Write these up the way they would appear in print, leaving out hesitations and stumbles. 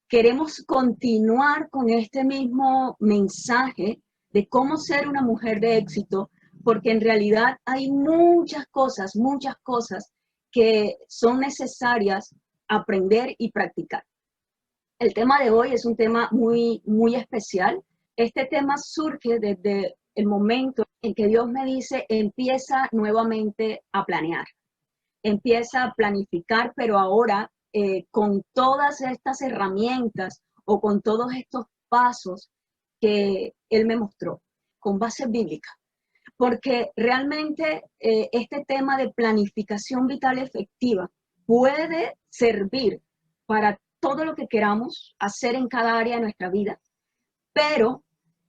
queremos continuar con este mismo mensaje de cómo ser una mujer de éxito, porque en realidad hay muchas cosas que son necesarias aprender y practicar. El tema de hoy es un tema muy especial. Este tema surge desde el momento en que Dios me dice, empieza nuevamente a planear, empieza a planificar, pero ahora con todas estas herramientas o con todos estos pasos que Él me mostró, con base bíblica. Porque realmente este tema de planificación vital efectiva puede servir para todo lo que queramos hacer en cada área de nuestra vida, pero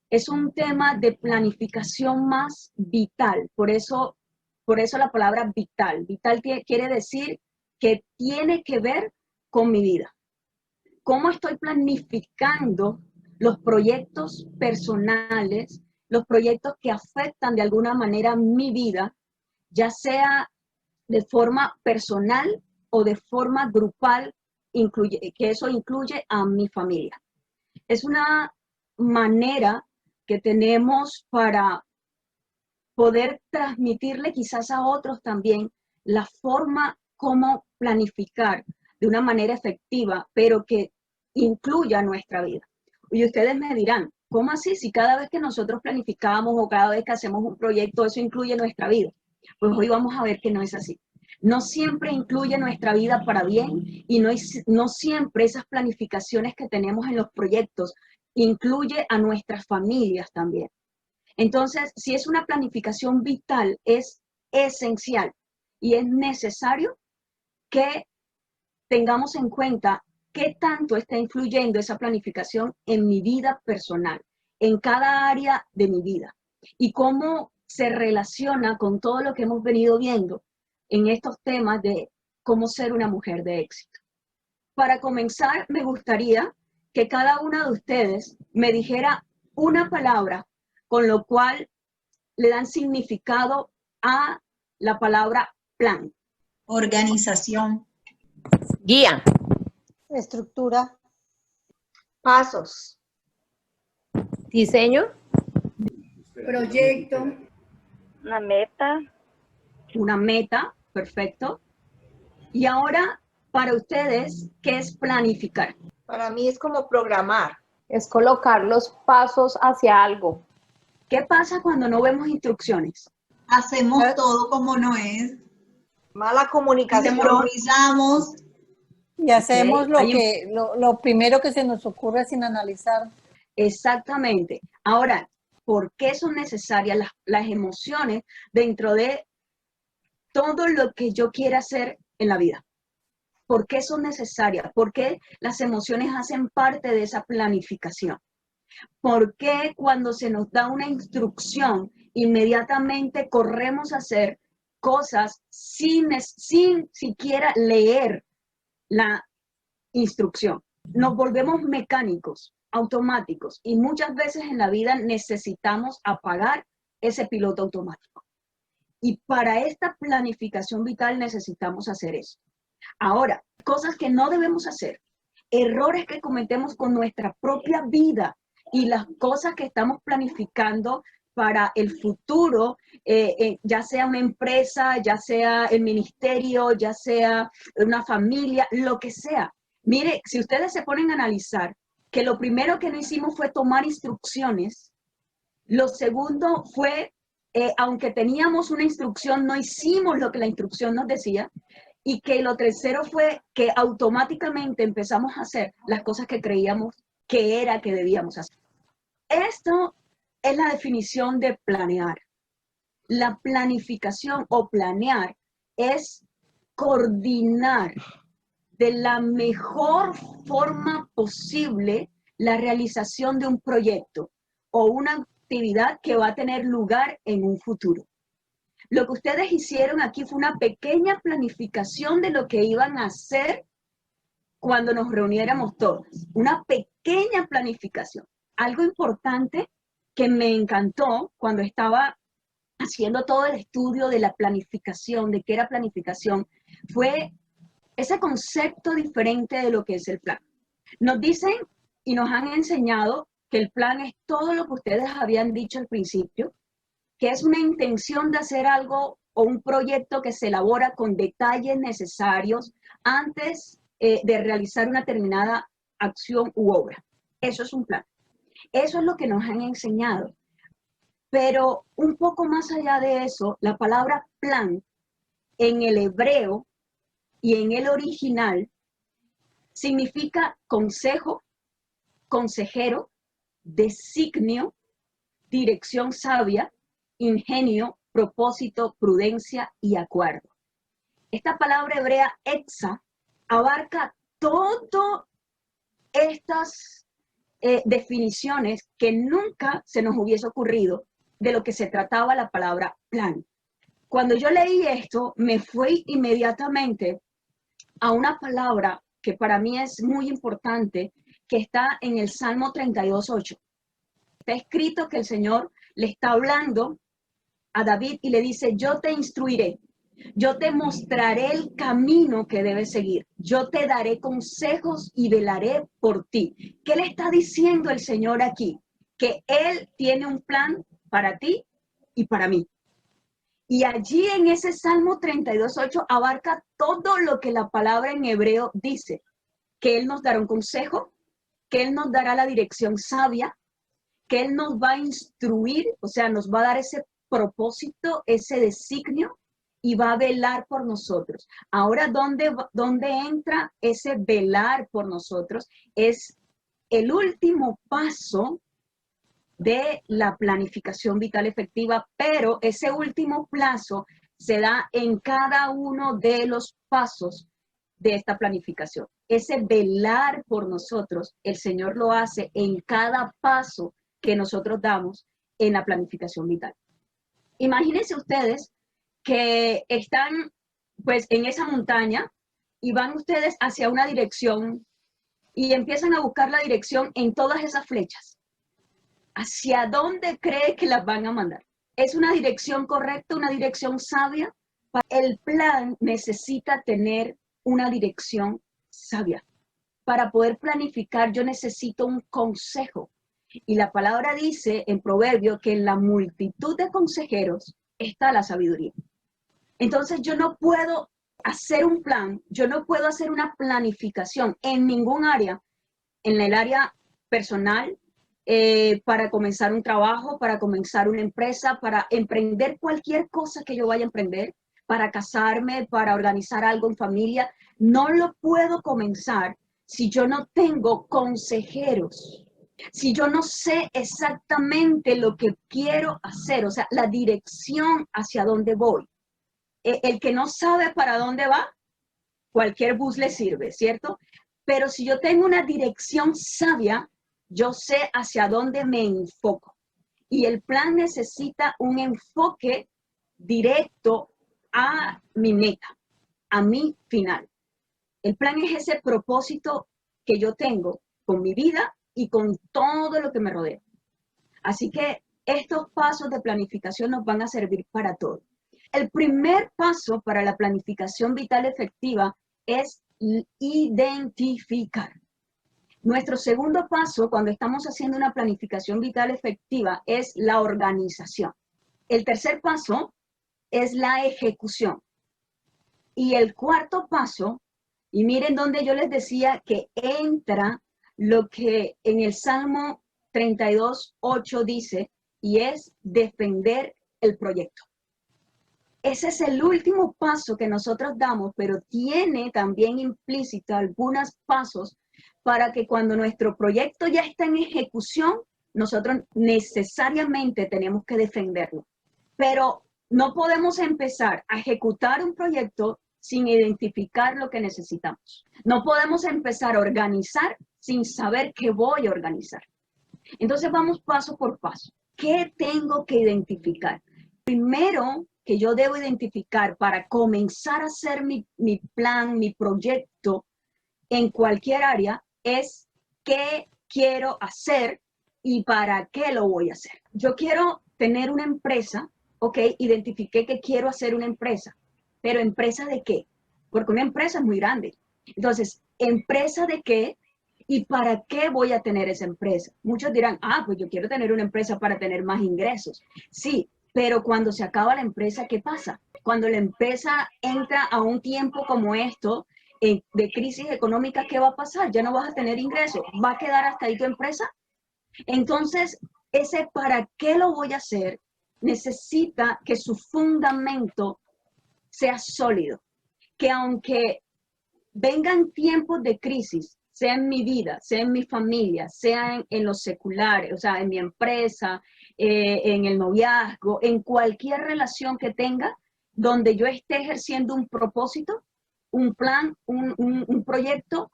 es un tema de planificación más vital. Por eso la palabra vital. Vital quiere decir que tiene que ver con mi vida. ¿Cómo estoy planificando los proyectos personales, los proyectos que afectan de alguna manera mi vida, ya sea de forma personal o de forma grupal, que eso incluye a mi familia? Es una manera que tenemos para poder transmitirle quizás a otros también la forma como planificar de una manera efectiva, pero que incluya nuestra vida. Y ustedes me dirán, ¿cómo así? Si cada vez que nosotros planificamos o cada vez que hacemos un proyecto, eso incluye nuestra vida. Pues hoy vamos a ver que no es así. No siempre incluye nuestra vida para bien y no siempre esas planificaciones que tenemos en los proyectos incluye a nuestras familias también. Entonces, si es una planificación vital, es esencial y es necesario que tengamos en cuenta qué tanto está influyendo esa planificación en mi vida personal, en cada área de mi vida, y cómo se relaciona con todo lo que hemos venido viendo en estos temas de cómo ser una mujer de éxito. Para comenzar, me gustaría que cada una de ustedes me dijera una palabra con lo cual le dan significado a la palabra plan. Organización. Guía. Estructura. Pasos. Diseño. Proyecto. Una meta. Una meta, perfecto. Y ahora, para ustedes, ¿qué es planificar? Para mí es como programar. Es colocar los pasos hacia algo. ¿Qué pasa cuando no vemos instrucciones? Hacemos todo como no es. Mala comunicación. Improvisamos. Y hacemos Okay. lo primero que se nos ocurre sin analizar. Exactamente. Ahora, ¿por qué son necesarias las emociones dentro de todo lo que yo quiera hacer en la vida? ¿Por qué son necesarias? ¿Por qué las emociones hacen parte de esa planificación? ¿Por qué cuando se nos da una instrucción, inmediatamente corremos a hacer cosas sin siquiera leer la instrucción? Nos volvemos mecánicos, automáticos, y muchas veces en la vida necesitamos apagar ese piloto automático. Y para esta planificación vital necesitamos hacer eso. Ahora, cosas que no debemos hacer, errores que cometemos con nuestra propia vida y las cosas que estamos planificando para el futuro, ya sea una empresa, ya sea el ministerio, ya sea una familia, lo que sea. Mire, si ustedes se ponen a analizar que lo primero que no hicimos fue tomar instrucciones, lo segundo fue, aunque teníamos una instrucción, no hicimos lo que la instrucción nos decía, y que lo tercero fue que automáticamente empezamos a hacer las cosas que creíamos que debíamos hacer. Esto es la definición de planear. La planificación o planear es coordinar de la mejor forma posible la realización de un proyecto o una actividad que va a tener lugar en un futuro. Lo que ustedes hicieron aquí fue una pequeña planificación de lo que iban a hacer cuando nos reuniéramos todos. Una pequeña planificación. Algo importante que me encantó cuando estaba haciendo todo el estudio de la planificación, de qué era planificación, fue ese concepto diferente de lo que es el plan. Nos dicen y nos han enseñado que el plan es todo lo que ustedes habían dicho al principio, que es una intención de hacer algo o un proyecto que se elabora con detalles necesarios antes de realizar una determinada acción u obra. Eso es un plan. Eso es lo que nos han enseñado. Pero un poco más allá de eso, la palabra plan en el hebreo y en el original significa consejo, consejero, designio, dirección sabia, ingenio, propósito, prudencia y acuerdo. Esta palabra hebrea exa abarca todas estas definiciones que nunca se nos hubiese ocurrido de lo que se trataba la palabra plan. Cuando yo leí esto, me fui inmediatamente a una palabra que para mí es muy importante, que está en el Salmo 32:8. Está escrito que el Señor le está hablando a David y le dice, yo te instruiré, yo te mostraré el camino que debes seguir, yo te daré consejos y velaré por ti. ¿Qué le está diciendo el Señor aquí? Que Él tiene un plan para ti y para mí. Y allí en ese Salmo 32:8 abarca todo lo que la palabra en hebreo dice, que Él nos dará un consejo, que Él nos dará la dirección sabia, que Él nos va a instruir, o sea, nos va a dar ese propósito, ese designio y va a velar por nosotros. Ahora, ¿dónde entra ese velar por nosotros? Es el último paso de la planificación vital efectiva, pero ese último plazo se da en cada uno de los pasos de esta planificación. Ese velar por nosotros, el Señor lo hace en cada paso que nosotros damos en la planificación vital. Imagínense ustedes que están pues en esa montaña y van ustedes hacia una dirección y empiezan a buscar la dirección en todas esas flechas. ¿Hacia dónde cree que las van a mandar? ¿Es una dirección correcta, una dirección sabia? El plan necesita tener una dirección sabia. Para poder planificar yo necesito un consejo. Y la palabra dice en Proverbio que en la multitud de consejeros está la sabiduría. Entonces yo no puedo hacer un plan, yo no puedo hacer una planificación en ningún área, en el área personal, para comenzar un trabajo, para comenzar una empresa, para emprender cualquier cosa que yo vaya a emprender, para casarme, para organizar algo en familia. No lo puedo comenzar si yo no tengo consejeros, si yo no sé exactamente lo que quiero hacer, o sea, la dirección hacia dónde voy. El que no sabe para dónde va, cualquier bus le sirve, ¿cierto? Pero si yo tengo una dirección sabia, yo sé hacia dónde me enfoco. Y el plan necesita un enfoque directo a mi meta, a mi final. El plan es ese propósito que yo tengo con mi vida y con todo lo que me rodea. Así que estos pasos de planificación nos van a servir para todo. El primer paso para la planificación vital efectiva es identificar. Nuestro segundo paso cuando estamos haciendo una planificación vital efectiva es la organización. El tercer paso es la ejecución. Y el cuarto paso, y miren donde yo les decía que entra lo que en el Salmo 32:8 dice, y es defender el proyecto. Ese es el último paso que nosotros damos, pero tiene también implícito algunos pasos para que cuando nuestro proyecto ya está en ejecución, nosotros necesariamente tenemos que defenderlo. Pero no podemos empezar a ejecutar un proyecto sin identificar lo que necesitamos. No podemos empezar a organizar sin saber qué voy a organizar. Entonces vamos paso por paso. ¿Qué tengo que identificar? Primero que yo debo identificar para comenzar a hacer mi plan, mi proyecto en cualquier área es qué quiero hacer y para qué lo voy a hacer. Yo quiero tener una empresa, ok, identifiqué que quiero hacer una empresa, pero ¿empresa de qué? Porque una empresa es muy grande. Entonces, ¿empresa de qué? ¿Y para qué voy a tener esa empresa? Muchos dirán, pues yo quiero tener una empresa para tener más ingresos. Sí, pero cuando se acaba la empresa, ¿qué pasa? Cuando la empresa entra a un tiempo como esto, de crisis económica, ¿qué va a pasar? Ya no vas a tener ingresos. ¿Va a quedar hasta ahí tu empresa? Entonces, ese para qué lo voy a hacer necesita que su fundamento sea sólido. Que aunque vengan tiempos de crisis, sea en mi vida, sea en mi familia, sea en los seculares, o sea, en mi empresa, en el noviazgo, en cualquier relación que tenga, donde yo esté ejerciendo un propósito, un plan, un proyecto,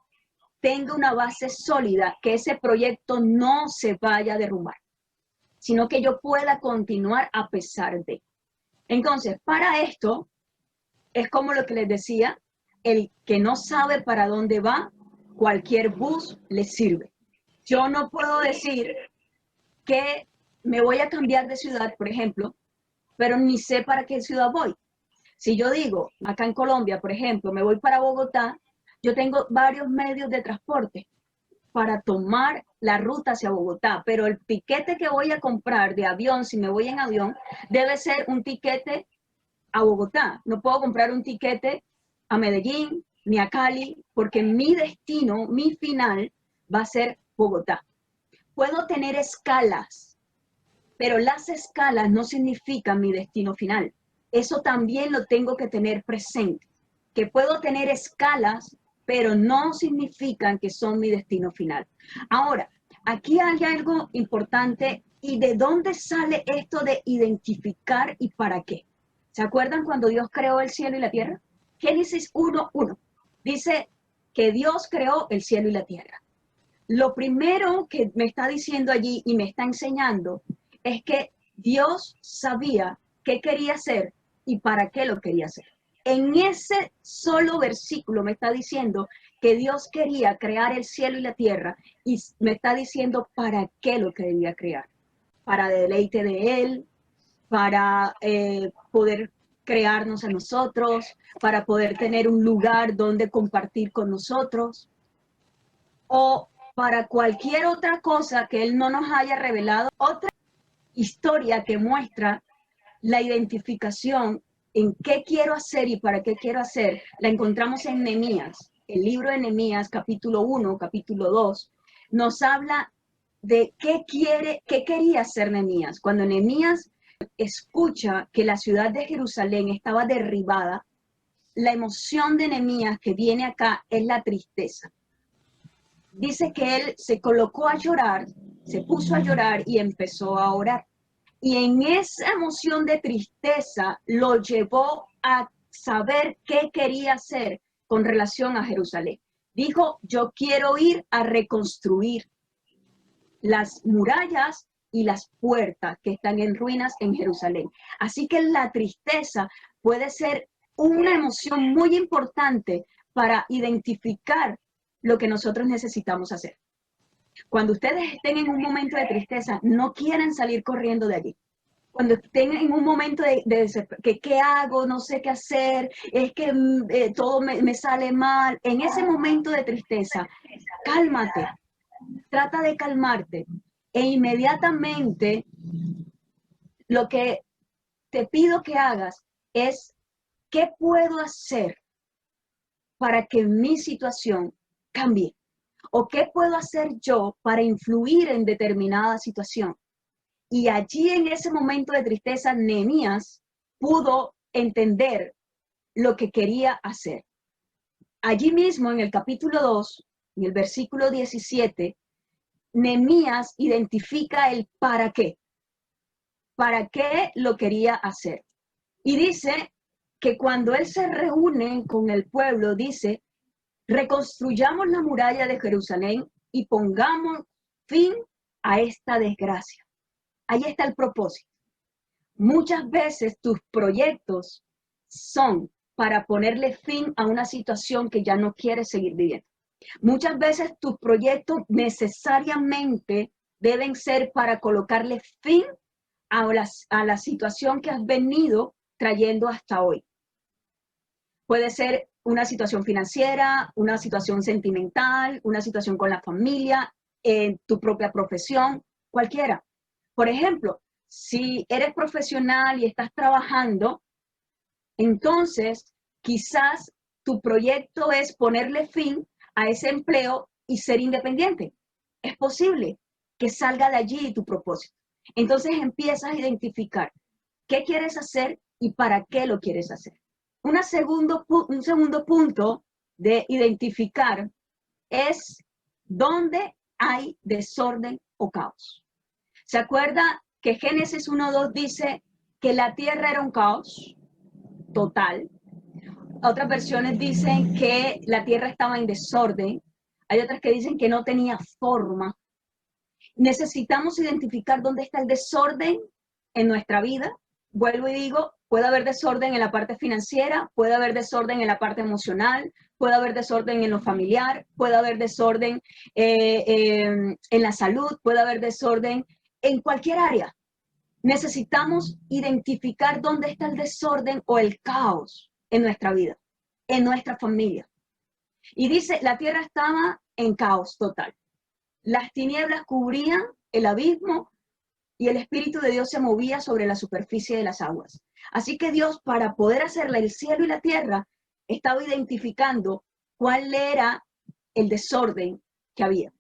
tenga una base sólida, que ese proyecto no se vaya a derrumbar, sino que yo pueda continuar a pesar de. Entonces, para esto, es como lo que les decía, el que no sabe para dónde va, cualquier bus le sirve. Yo no puedo decir que me voy a cambiar de ciudad, por ejemplo, pero ni sé para qué ciudad voy. Si yo digo, acá en Colombia, por ejemplo, me voy para Bogotá, yo tengo varios medios de transporte para tomar la ruta hacia Bogotá, pero el tiquete que voy a comprar de avión, si me voy en avión, debe ser un tiquete a Bogotá. No puedo comprar un tiquete a Medellín ni a Cali, porque mi destino, mi final, va a ser Bogotá. Puedo tener escalas, pero las escalas no significan mi destino final. Eso también lo tengo que tener presente, que puedo tener escalas, pero no significan que son mi destino final. Ahora, aquí hay algo importante, y de dónde sale esto de identificar y para qué. ¿Se acuerdan cuando Dios creó el cielo y la tierra? Génesis 1:1 dice que Dios creó el cielo y la tierra. Lo primero que me está diciendo allí y me está enseñando es que Dios sabía qué quería hacer y para qué lo quería hacer. En ese solo versículo me está diciendo que Dios quería crear el cielo y la tierra, y me está diciendo para qué lo quería crear. Para deleite de Él, para poder crearnos a nosotros, para poder tener un lugar donde compartir con nosotros, o para cualquier otra cosa que Él no nos haya revelado. Otra historia que muestra la identificación en qué quiero hacer y para qué quiero hacer, la encontramos en Nehemías. El libro de Nehemías, capítulo 1, capítulo 2, nos habla de qué quería hacer Nehemías. Cuando Nehemías escucha que la ciudad de Jerusalén estaba derribada, la emoción de Nehemías que viene acá es la tristeza. Dice que él se colocó a llorar, se puso a llorar y empezó a orar. Y en esa emoción de tristeza lo llevó a saber qué quería hacer con relación a Jerusalén. Dijo, yo quiero ir a reconstruir las murallas y las puertas que están en ruinas en Jerusalén. Así que la tristeza puede ser una emoción muy importante para identificar lo que nosotros necesitamos hacer. Cuando ustedes estén en un momento de tristeza, no quieren salir corriendo de allí. Cuando estén en un momento de desesperación, ¿qué hago? No sé qué hacer, es que todo me sale mal. En ese momento de tristeza, cálmate, trata de calmarte, e inmediatamente lo que te pido que hagas es, ¿qué puedo hacer para que mi situación cambie? ¿O qué puedo hacer yo para influir en determinada situación? Y allí, en ese momento de tristeza, Nehemías pudo entender lo que quería hacer. Allí mismo, en el capítulo 2, en el versículo 17, Nehemías identifica el para qué lo quería hacer. Y dice que cuando él se reúne con el pueblo, dice, reconstruyamos la muralla de Jerusalén y pongamos fin a esta desgracia. Ahí está el propósito. Muchas veces tus proyectos son para ponerle fin a una situación que ya no quieres seguir viviendo. Muchas veces tus proyectos necesariamente deben ser para colocarle fin a la situación que has venido trayendo hasta hoy. Puede ser una situación financiera, una situación sentimental, una situación con la familia, en tu propia profesión, cualquiera. Por ejemplo, si eres profesional y estás trabajando, entonces quizás tu proyecto es ponerle fin a ese empleo y ser independiente. Es posible que salga de allí tu propósito. Entonces empiezas a identificar qué quieres hacer y para qué lo quieres hacer. Un segundo punto de identificar es dónde hay desorden o caos. ¿Se acuerda que Génesis 1:2 dice que la tierra era un caos total? Otras versiones dicen que la tierra estaba en desorden. Hay otras que dicen que no tenía forma. Necesitamos identificar dónde está el desorden en nuestra vida. Vuelvo y digo, puede haber desorden en la parte financiera, puede haber desorden en la parte emocional, puede haber desorden en lo familiar, puede haber desorden en la salud, puede haber desorden en cualquier área. Necesitamos identificar dónde está el desorden o el caos en nuestra vida, en nuestra familia. Y dice, la tierra estaba en caos total. Las tinieblas cubrían el abismo y el Espíritu de Dios se movía sobre la superficie de las aguas. Así que Dios, para poder hacerle el cielo y la tierra, estaba identificando cuál era el desorden que había.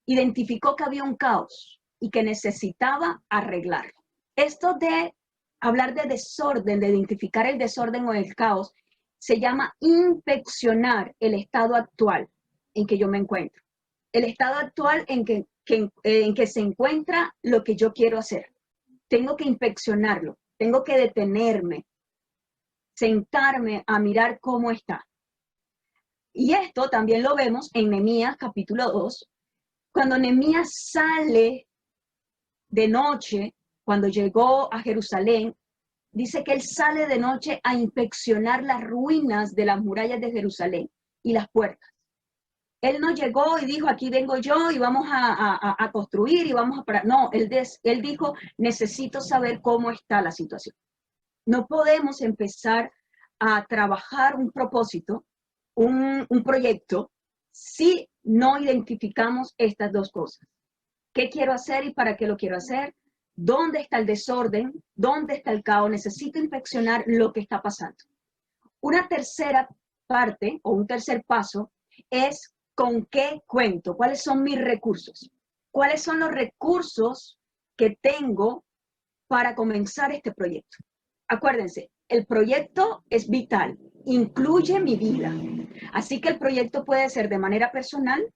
Identificó que había un caos y que necesitaba arreglarlo. Esto de hablar de desorden, de identificar el desorden o el caos, se llama inspeccionar el estado actual en que yo me encuentro. El estado actual en que se encuentra lo que yo quiero hacer. Tengo que inspeccionarlo, tengo que detenerme, sentarme a mirar cómo está. Y esto también lo vemos en Nehemías capítulo 2, cuando Nehemías sale de noche, cuando llegó a Jerusalén, dice que él sale de noche a inspeccionar las ruinas de las murallas de Jerusalén y las puertas. Él no llegó y dijo, aquí vengo yo y vamos a construir y vamos a parar. No, él dijo, necesito saber cómo está la situación. No podemos empezar a trabajar un propósito, un proyecto, si no identificamos estas dos cosas. ¿Qué quiero hacer y para qué lo quiero hacer? ¿Dónde está el desorden? ¿Dónde está el caos? Necesito inspeccionar lo que está pasando. Una tercera parte o un tercer paso es ¿con qué cuento? ¿Cuáles son mis recursos? ¿Cuáles son los recursos que tengo para comenzar este proyecto? Acuérdense, el proyecto es vital, incluye mi vida. Así que el proyecto puede ser de manera personal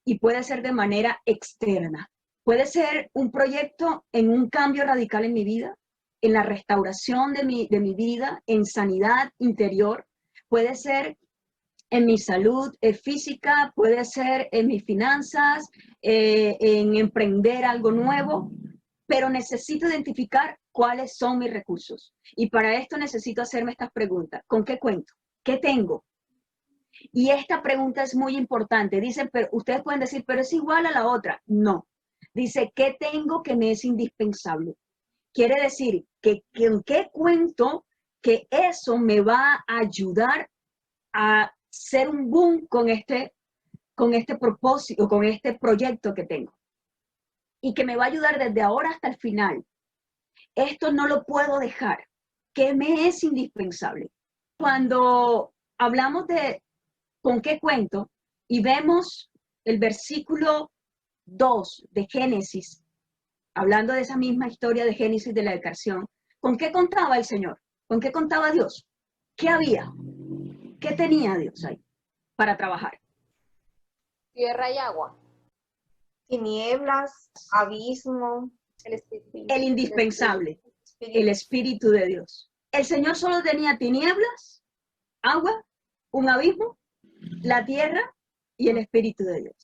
y puede ser de manera externa. Puede ser un proyecto en un cambio radical en mi vida, en la restauración de mi vida, en sanidad interior. Puede ser en mi salud física, puede ser en mis finanzas, en emprender algo nuevo, pero necesito identificar cuáles son mis recursos. Y para esto necesito hacerme estas preguntas. ¿Con qué cuento? ¿Qué tengo? Y esta pregunta es muy importante. Dicen, pero ustedes pueden decir, pero es igual a la otra. No. Dice, ¿qué tengo que me es indispensable? Quiere decir que ¿con qué cuento? Que eso me va a ayudar a ser un boom con este propósito, con este proyecto que tengo. Y que me va a ayudar desde ahora hasta el final. Esto no lo puedo dejar. ¿Qué me es indispensable? Cuando hablamos de ¿con qué cuento? Y vemos el versículo 2 de Génesis, hablando de esa misma historia de Génesis de la creación, ¿con qué contaba el Señor? ¿Con qué contaba Dios? ¿Qué había? ¿Qué tenía Dios ahí para trabajar? Tierra y agua. Tinieblas, abismo, El indispensable, el Espíritu de Dios. El Señor solo tenía tinieblas, agua, un abismo, la tierra y el Espíritu de Dios.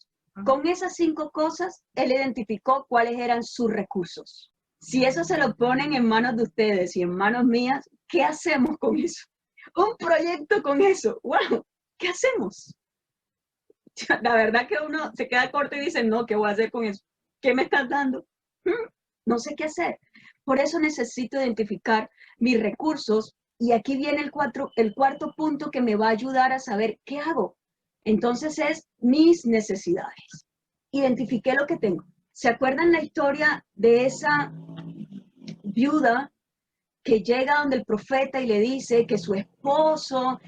Con esas 5 cosas, Él identificó cuáles eran sus recursos. Si eso se lo ponen en manos de ustedes y en manos mías, ¿qué hacemos con eso? Un proyecto con eso. ¡Wow! ¿Qué hacemos? La verdad que uno se queda corto y dice, no, ¿qué voy a hacer con eso? ¿Qué me estás dando? No sé qué hacer. Por eso necesito identificar mis recursos Y aquí viene el cuarto punto que me va a ayudar a saber qué hago. Entonces es mis necesidades. Identifiqué lo que tengo. ¿Se acuerdan la historia de esa viuda que llega donde el profeta y le dice que su esposo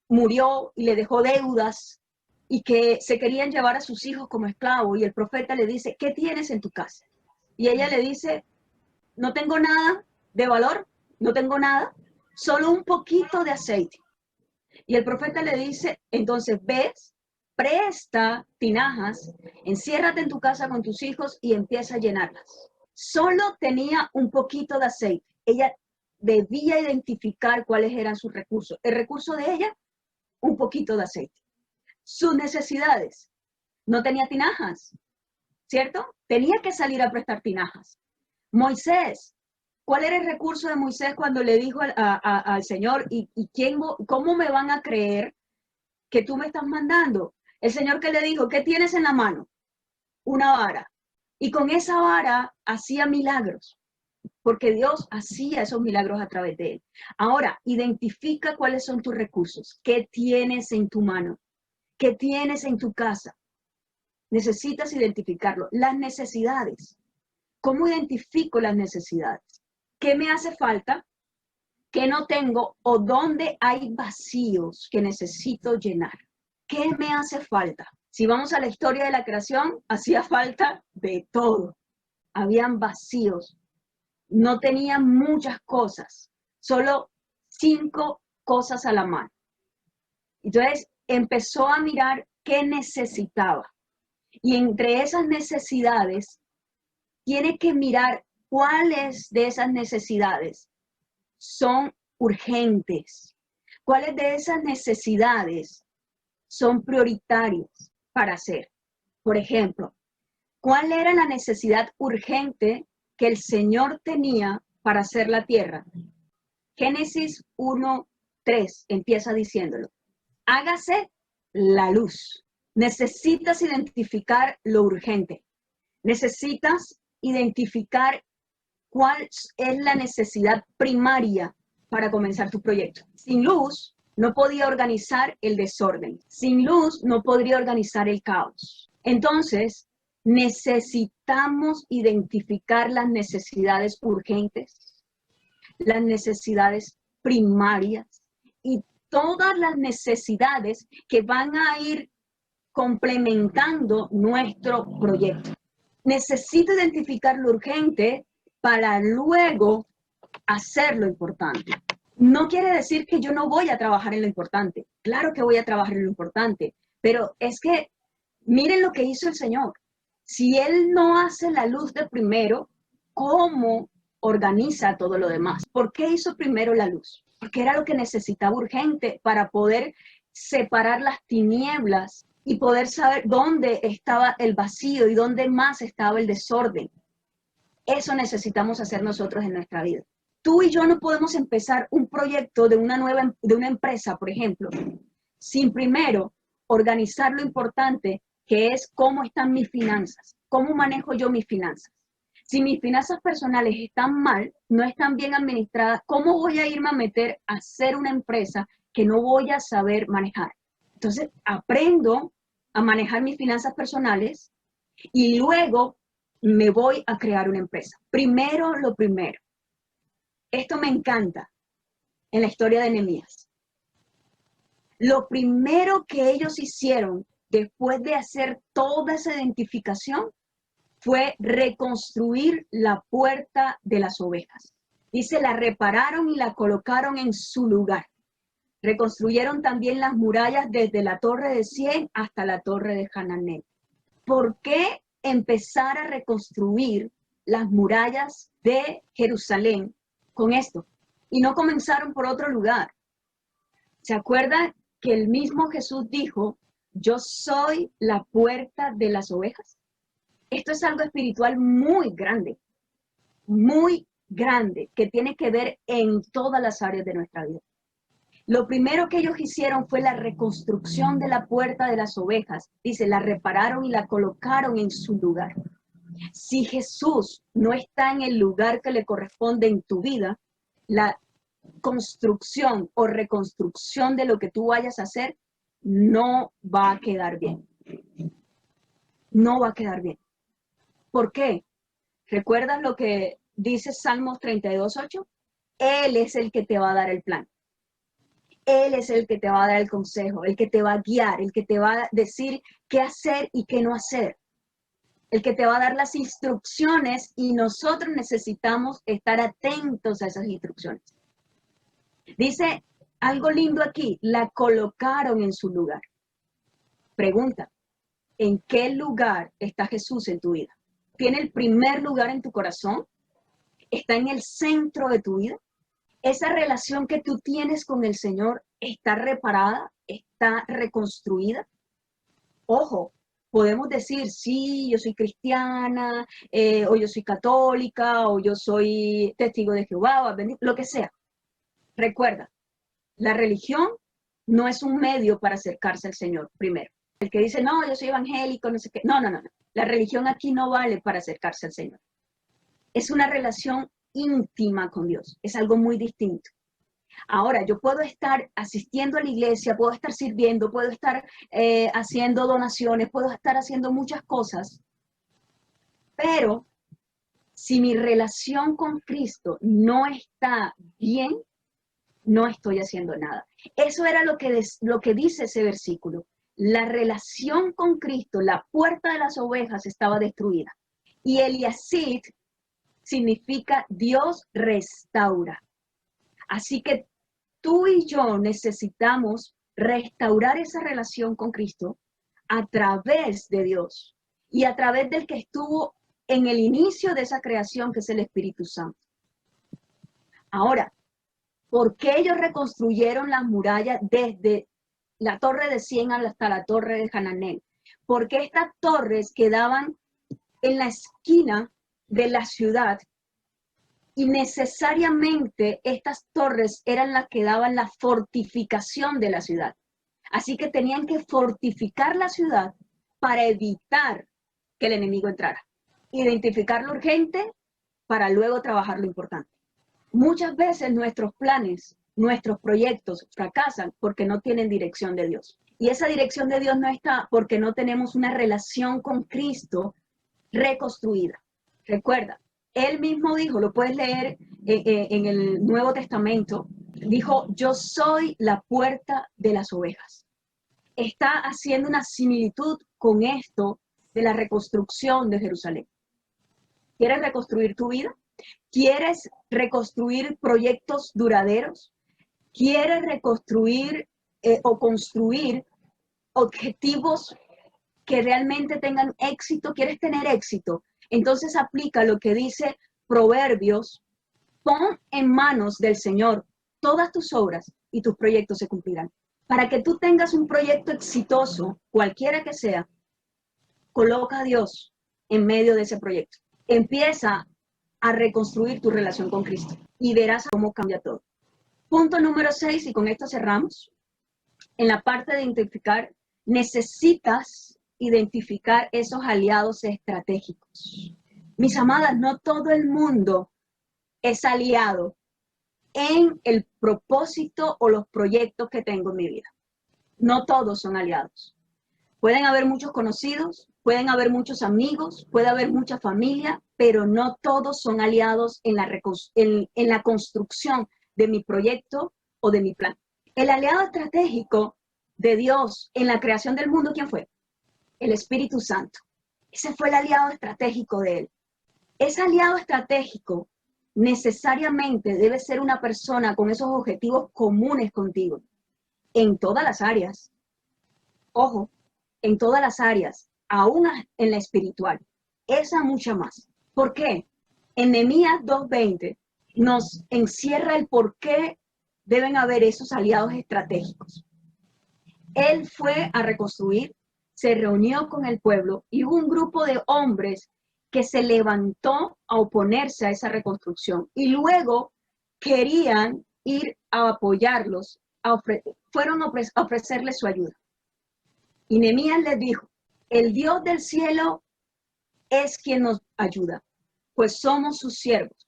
murió y le dejó deudas y que se querían llevar a sus hijos como esclavos? Y el profeta le dice, ¿qué tienes en tu casa? Y ella le dice, no tengo nada de valor, no tengo nada, solo un poquito de aceite. Y el profeta le dice, entonces ves, presta tinajas, enciérrate en tu casa con tus hijos y empieza a llenarlas. Solo tenía un poquito de aceite. Ella debía identificar cuáles eran sus recursos. El recurso de ella, un poquito de aceite. Sus necesidades, no tenía tinajas, ¿cierto? Tenía que salir a prestar tinajas. Moisés, ¿cuál era el recurso de Moisés cuando le dijo al Señor, cómo me van a creer que tú me estás mandando? El Señor que le dijo, ¿qué tienes en la mano? Una vara. Y con esa vara hacía milagros, porque Dios hacía esos milagros a través de él. Ahora, identifica cuáles son tus recursos. ¿Qué tienes en tu mano? ¿Qué tienes en tu casa? Necesitas identificarlo. Las necesidades. ¿Cómo identifico las necesidades? ¿Qué me hace falta? ¿Qué no tengo? ¿O dónde hay vacíos que necesito llenar? ¿Qué me hace falta? Si vamos a la historia de la creación, hacía falta de todo. Habían vacíos. No tenían muchas cosas. Solo 5 cosas a la mano. Entonces empezó a mirar qué necesitaba. Y entre esas necesidades, tiene que mirar cuáles de esas necesidades son urgentes, cuáles de esas necesidades son prioritarias para hacer. Por ejemplo, ¿cuál era la necesidad urgente que el Señor tenía para hacer la tierra? Génesis 1:3 empieza diciéndolo. Hágase la luz. Necesitas identificar lo urgente. Necesitas identificar cuál es la necesidad primaria para comenzar tu proyecto. Sin luz, no podía organizar el desorden. Sin luz, no podría organizar el caos. Entonces, necesitamos identificar las necesidades urgentes, las necesidades primarias y todas las necesidades que van a ir complementando nuestro proyecto. Necesito identificar lo urgente para luego hacer lo importante. No quiere decir que yo no voy a trabajar en lo importante. Claro que voy a trabajar en lo importante, pero es que miren lo que hizo el Señor. Si Él no hace la luz de primero, ¿cómo organiza todo lo demás? ¿Por qué hizo primero la luz? Porque era lo que necesitaba urgente para poder separar las tinieblas y poder saber dónde estaba el vacío y dónde más estaba el desorden. Eso necesitamos hacer nosotros en nuestra vida. Tú y yo no podemos empezar un proyecto de una empresa, por ejemplo, sin primero organizar lo importante, que es cómo están mis finanzas, cómo manejo yo mis finanzas. Si mis finanzas personales están mal, no están bien administradas, ¿cómo voy a irme a meter a hacer una empresa que no voy a saber manejar? Entonces, aprendo a manejar mis finanzas personales y luego me voy a crear una empresa. Primero lo primero. Esto me encanta en la historia de Nehemías. Lo primero que ellos hicieron después de hacer toda esa identificación fue reconstruir la puerta de las ovejas. Dice, la repararon y la colocaron en su lugar. Reconstruyeron también las murallas desde la torre de Sién hasta la torre de Hanané. ¿Por qué empezar a reconstruir las murallas de Jerusalén con esto? Y no comenzaron por otro lugar. ¿Se acuerdan que el mismo Jesús dijo, yo soy la puerta de las ovejas? Esto es algo espiritual muy grande, que tiene que ver en todas las áreas de nuestra vida. Lo primero que ellos hicieron fue la reconstrucción de la puerta de las ovejas. Dice, la repararon y la colocaron en su lugar. Si Jesús no está en el lugar que le corresponde en tu vida, construcción o reconstrucción de lo que tú vayas a hacer, no va a quedar bien. No va a quedar bien. ¿Por qué? ¿Recuerdas lo que dice Salmos 32:8? Él es el que te va a dar el plan. Él es el que te va a dar el consejo, el que te va a guiar, el que te va a decir qué hacer y qué no hacer. El que te va a dar las instrucciones y nosotros necesitamos estar atentos a esas instrucciones. Dice algo lindo aquí, la colocaron en su lugar. Pregunta, ¿en qué lugar está Jesús en tu vida? ¿Tiene el primer lugar en tu corazón? ¿Está en el centro de tu vida? ¿Esa relación que tú tienes con el Señor está reparada? ¿Está reconstruida? Ojo, podemos decir, sí, yo soy cristiana, o yo soy católica, o yo soy testigo de Jehová, lo que sea. Recuerda, la religión no es un medio para acercarse al Señor, primero. El que dice, no, yo soy evangélico, no sé qué. No. La religión aquí no vale para acercarse al Señor. Es una relación íntima con Dios. Es algo muy distinto. Ahora, yo puedo estar asistiendo a la iglesia, puedo estar sirviendo, puedo estar haciendo donaciones, puedo estar haciendo muchas cosas, pero si mi relación con Cristo no está bien, no estoy haciendo nada. Eso era lo que dice ese versículo. La relación con Cristo, la puerta de las ovejas estaba destruida. Y Eliasid significa Dios restaura. Así que tú y yo necesitamos restaurar esa relación con Cristo a través de Dios y a través del que estuvo en el inicio de esa creación, que es el Espíritu Santo. Ahora, ¿por qué ellos reconstruyeron las murallas desde la torre de Sién hasta la torre de Hananel? Porque estas torres quedaban en la esquina de la ciudad y necesariamente estas torres eran las que daban la fortificación de la ciudad. Así que tenían que fortificar la ciudad para evitar que el enemigo entrara. Identificar lo urgente para luego trabajar lo importante. Muchas veces nuestros planes, nuestros proyectos fracasan porque no tienen dirección de Dios. Y esa dirección de Dios no está porque no tenemos una relación con Cristo reconstruida. Recuerda, Él mismo dijo, lo puedes leer en el Nuevo Testamento, dijo, yo soy la puerta de las ovejas. Está haciendo una similitud con esto de la reconstrucción de Jerusalén. ¿Quieres reconstruir tu vida? ¿Quieres reconstruir proyectos duraderos? ¿Quieres reconstruir o construir objetivos que realmente tengan éxito? ¿Quieres tener éxito? Entonces aplica lo que dice Proverbios, pon en manos del Señor todas tus obras y tus proyectos se cumplirán. Para que tú tengas un proyecto exitoso, cualquiera que sea, coloca a Dios en medio de ese proyecto. Empieza a reconstruir tu relación con Cristo y verás cómo cambia todo. Punto número 6, y con esto cerramos. En la parte de identificar, necesitas identificar esos aliados estratégicos. Mis amadas, no todo el mundo es aliado en el propósito o los proyectos que tengo en mi vida. No todos son aliados. Pueden haber muchos conocidos, pueden haber muchos amigos, puede haber mucha familia, pero no todos son aliados en la construcción de mi proyecto o de mi plan. El aliado estratégico de Dios en la creación del mundo, ¿quién fue? El Espíritu Santo. Ese fue el aliado estratégico de Él. Ese aliado estratégico necesariamente debe ser una persona con esos objetivos comunes contigo, en todas las áreas. Ojo, en todas las áreas, aún en la espiritual. Esa mucha más. ¿Por qué? En Nehemías 2:20 nos encierra el por qué deben haber esos aliados estratégicos. Él fue a reconstruir, se reunió con el pueblo y hubo un grupo de hombres que se levantó a oponerse a esa reconstrucción y luego querían ir a apoyarlos, fueron a ofrecerles su ayuda. Y Nehemías les dijo, el Dios del cielo es quien nos ayuda, pues somos sus siervos.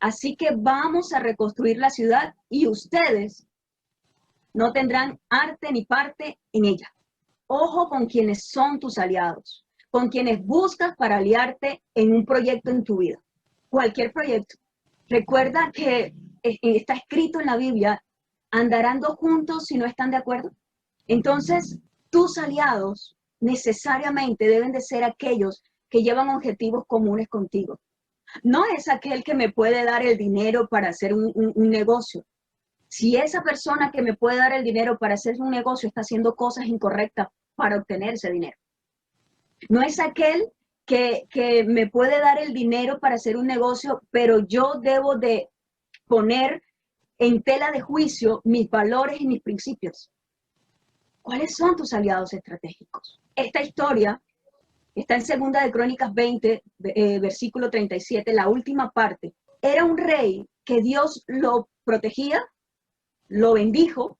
Así que vamos a reconstruir la ciudad y ustedes no tendrán arte ni parte en ella. Ojo con quienes son tus aliados, con quienes buscas para aliarte en un proyecto en tu vida. Cualquier proyecto. Recuerda que está escrito en la Biblia, andarán dos juntos si no están de acuerdo. Entonces, tus aliados necesariamente deben de ser aquellos que llevan objetivos comunes contigo. No es aquel que me puede dar el dinero para hacer un negocio. Si esa persona que me puede dar el dinero para hacer un negocio está haciendo cosas incorrectas para obtener ese dinero. No es aquel que me puede dar el dinero para hacer un negocio, pero yo debo de poner en tela de juicio mis valores y mis principios. ¿Cuáles son tus aliados estratégicos? Esta historia está en 2 de Crónicas 20, versículo 37, la última parte. Era un rey que Dios lo protegía, lo bendijo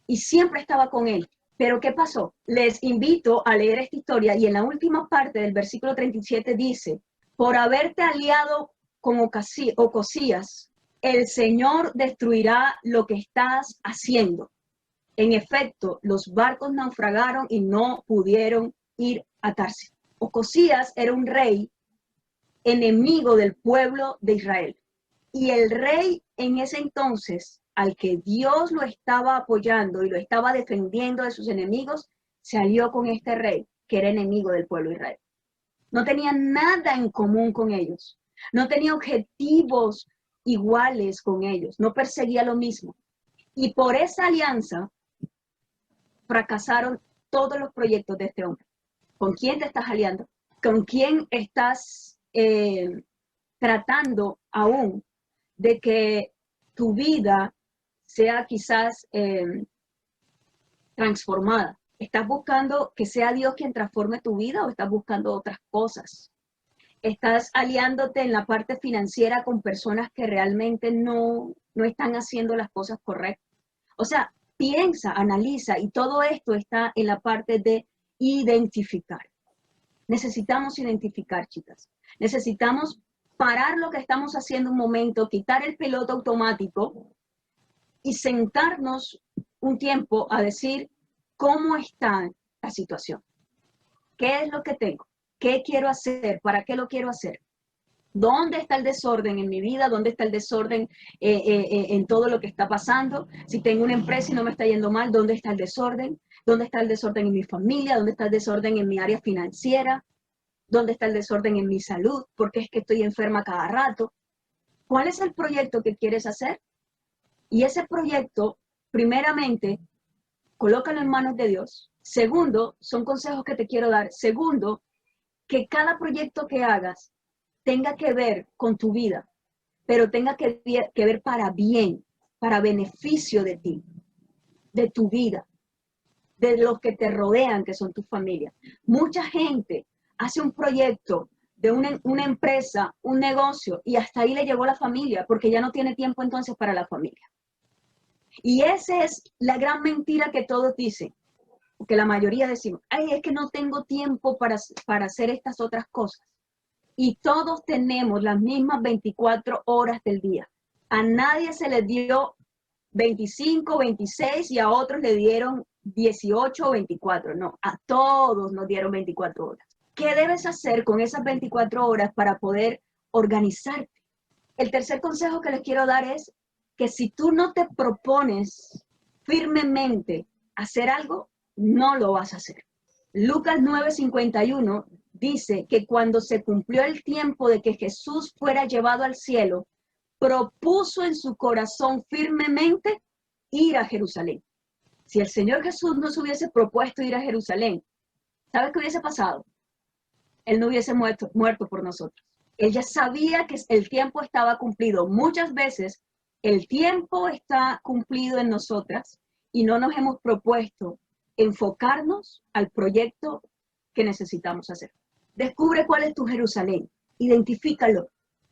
y siempre estaba con él. Pero ¿qué pasó? Les invito a leer esta historia y en la última parte del versículo 37 dice, por haberte aliado con Ocosías, el Señor destruirá lo que estás haciendo. En efecto, los barcos naufragaron y no pudieron ir a Tarsis. Ocosías era un rey enemigo del pueblo de Israel. Y el rey en ese entonces, al que Dios lo estaba apoyando y lo estaba defendiendo de sus enemigos, se alió con este rey que era enemigo del pueblo de Israel. No tenía nada en común con ellos. No tenía objetivos iguales con ellos. No perseguía lo mismo. Y por esa alianza fracasaron todos los proyectos de este hombre. ¿Con quién te estás aliando? ¿Con quién estás tratando aún de que tu vida sea quizás transformada? ¿Estás buscando que sea Dios quien transforme tu vida o estás buscando otras cosas? ¿Estás aliándote en la parte financiera con personas que realmente no están haciendo las cosas correctas? O sea, piensa, analiza, y todo esto está en la parte de identificar. Necesitamos identificar, chicas. Necesitamos parar lo que estamos haciendo un momento, quitar el piloto automático y sentarnos un tiempo a decir cómo está la situación. ¿Qué es lo que tengo? ¿Qué quiero hacer? ¿Para qué lo quiero hacer? ¿Dónde está el desorden en mi vida? ¿Dónde está el desorden en todo lo que está pasando? Si tengo una empresa y no me está yendo mal, ¿dónde está el desorden? ¿Dónde está el desorden en mi familia? ¿Dónde está el desorden en mi área financiera? ¿Dónde está el desorden en mi salud? ¿Por qué es que estoy enferma cada rato? ¿Cuál es el proyecto que quieres hacer? Y ese proyecto, primeramente, colócalo en manos de Dios. Segundo, son consejos que te quiero dar. Segundo, que cada proyecto que hagas tenga que ver con tu vida, pero tenga que ver para bien, para beneficio de ti, de tu vida, de los que te rodean, que son tu familia. Mucha gente hace un proyecto de una empresa, un negocio, y hasta ahí le llegó la familia, porque ya no tiene tiempo entonces para la familia. Y esa es la gran mentira que todos dicen, que la mayoría decimos, ay, es que no tengo tiempo para hacer estas otras cosas. Y todos tenemos las mismas 24 horas del día. A nadie se les dio 25, 26 y a otros le dieron 18 o 24. No, a todos nos dieron 24 horas. ¿Qué debes hacer con esas 24 horas para poder organizarte? El tercer consejo que les quiero dar es que si tú no te propones firmemente hacer algo, no lo vas a hacer. Lucas 9:51 dice que cuando se cumplió el tiempo de que Jesús fuera llevado al cielo, propuso en su corazón firmemente ir a Jerusalén. Si el Señor Jesús no se hubiese propuesto ir a Jerusalén, ¿sabes qué hubiese pasado? Él no hubiese muerto por nosotros. Él ya sabía que el tiempo estaba cumplido. Muchas veces el tiempo está cumplido en nosotras y no nos hemos propuesto enfocarnos al proyecto que necesitamos hacer. Descubre cuál es tu Jerusalén, identifícalo.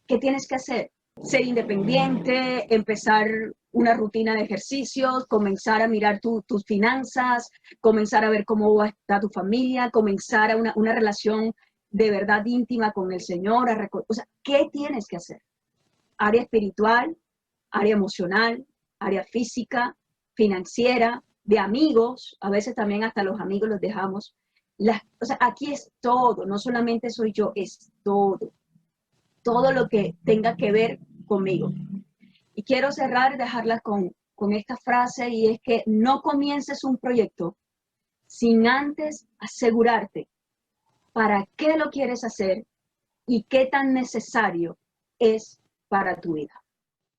¿Qué tienes que hacer? Ser independiente, empezar una rutina de ejercicios, comenzar a mirar tus finanzas, comenzar a ver cómo está tu familia, comenzar a una relación de verdad íntima con el Señor. O sea, ¿qué tienes que hacer? área espiritual, área emocional, área física, financiera, de amigos, a veces también hasta los amigos los dejamos. O sea, aquí es todo, no solamente soy yo, es todo. Todo lo que tenga que ver conmigo. Y quiero cerrar y dejarla con esta frase, y es que no comiences un proyecto sin antes asegurarte para qué lo quieres hacer y qué tan necesario es para tu vida.